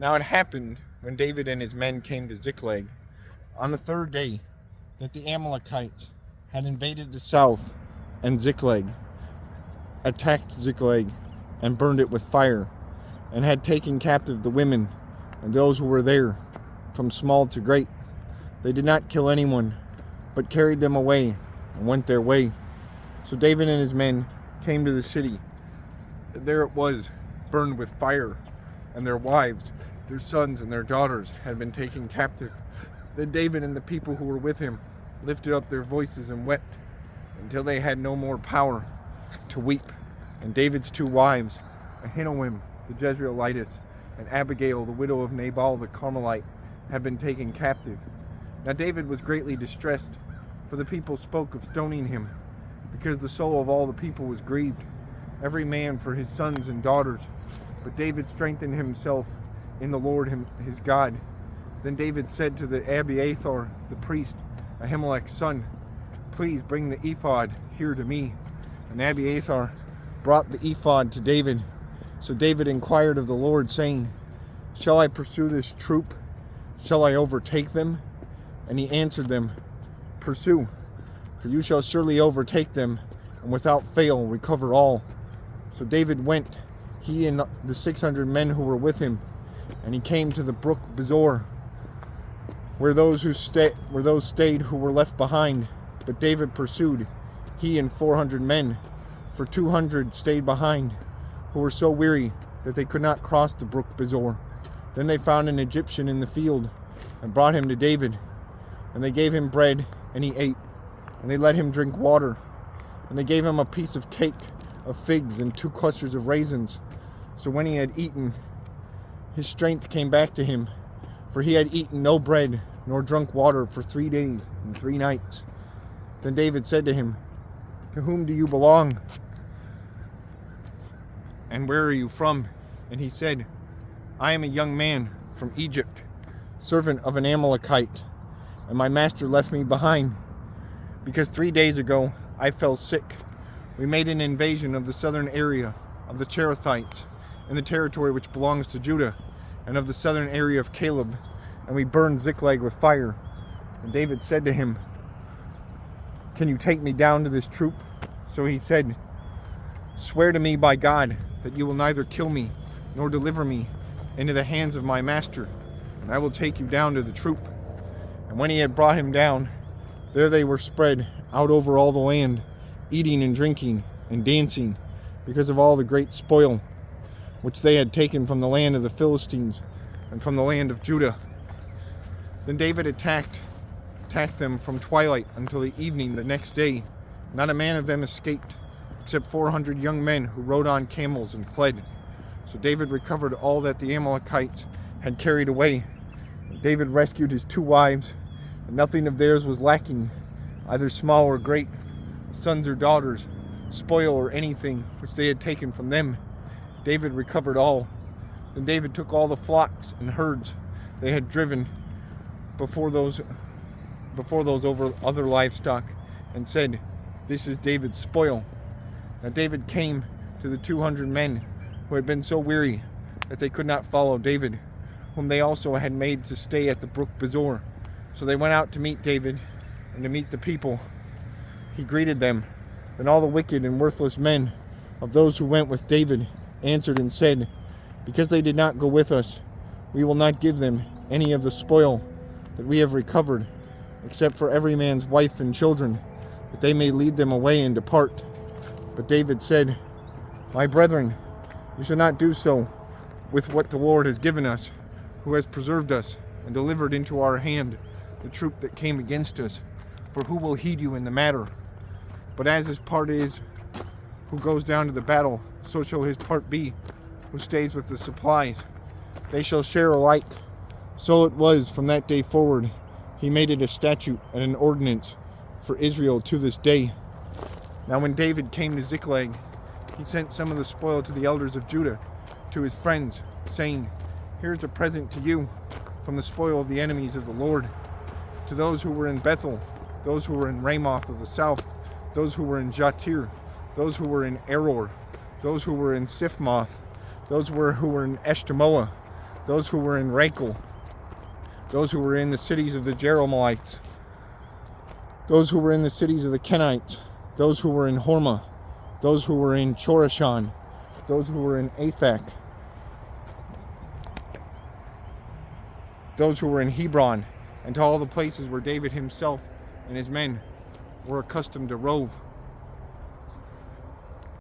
Now it happened, when David and his men came to Ziklag, on the third day, that the Amalekites had invaded the south, and Ziklag, attacked Ziklag, and burned it with fire, and had taken captive the women and those who were there, from small to great. They did not kill anyone, but carried them away and went their way. So David and his men came to the city. There it was, burned with fire, and their wives, their sons, and their daughters had been taken captive. Then David and the people who were with him lifted up their voices and wept, until they had no more power to weep. And David's two wives, Ahinoam the Jezreelitess, and Abigail the widow of Nabal the Carmelite, had been taken captive. Now David was greatly distressed, for the people spoke of stoning him, because the soul of all the people was grieved, every man for his sons and daughters. But David strengthened himself in the Lord his God. Then David said to the Abiathar the priest, Ahimelech's son, please bring the ephod here to me. And Abiathar brought the ephod to David. So David inquired of the Lord, saying, shall I pursue this troop? Shall I overtake them? And he answered them, pursue, for you shall surely overtake them, and without fail recover all. So David went, he and the 600 men who were with him, and he came to the brook Bezor, where those stayed who were left behind. But David pursued, he and 400 men, for 200 stayed behind, who were so weary that they could not cross the brook Bezor. Then they found an Egyptian in the field, and brought him to David. And they gave him bread, and he ate. And they let him drink water. And they gave him a piece of cake of figs and 2 clusters of raisins. So when he had eaten, his strength came back to him, for he had eaten no bread nor drunk water for 3 days and 3 nights. Then David said to him, to whom do you belong? And where are you from? And he said, I am a young man from Egypt, servant of an Amalekite, and my master left me behind, because 3 days ago I fell sick. We made an invasion of the southern area of the Cherethites, in the territory which belongs to Judah, and of the southern area of Caleb, and we burned Ziklag with fire. And David said to him, can you take me down to this troop? So he said, swear to me by God that you will neither kill me nor deliver me into the hands of my master, and I will take you down to the troop. And when he had brought him down, there they were spread out over all the land, eating and drinking and dancing, because of all the great spoil which they had taken from the land of the Philistines and from the land of Judah. Then David attacked them from twilight until the evening the next day. Not a man of them escaped, except 400 young men who rode on camels and fled. So David recovered all that the Amalekites had carried away. David rescued his 2 wives, and nothing of theirs was lacking, either small or great, sons or daughters, spoil or anything which they had taken from them. David recovered all. Then David took all the flocks and herds they had driven before those over other livestock, and said, this is David's spoil. Now David came to the 200 men who had been so weary that they could not follow David, whom they also had made to stay at the brook Bezor. So they went out to meet David and to meet the people. He greeted them. Then all the wicked and worthless men of those who went with David answered and said, because they did not go with us, we will not give them any of the spoil that we have recovered, except for every man's wife and children, that they may lead them away and depart. But David said, my brethren, you shall not do so with what the Lord has given us, who has preserved us and delivered into our hand the troop that came against us. For who will heed you in the matter? But as his part is who goes down to the battle, so shall his part be who stays with the supplies. They shall share alike. So it was from that day forward. He made it a statute and an ordinance for Israel to this day. Now when David came to Ziklag, he sent some of the spoil to the elders of Judah, to his friends, saying, here is a present to you from the spoil of the enemies of the Lord. To those who were in Bethel, those who were in Ramoth of the south, those who were in Jatir, those who were in Eror, those who were in Siphmoth, those who were in Eshtemoa, those who were in Rachel, those who were in the cities of the Jeremites, those who were in the cities of the Kenites, those who were in Hormah, those who were in Chorashan, those who were in Athak, those who were in Hebron, and to all the places where David himself and his men were accustomed to rove.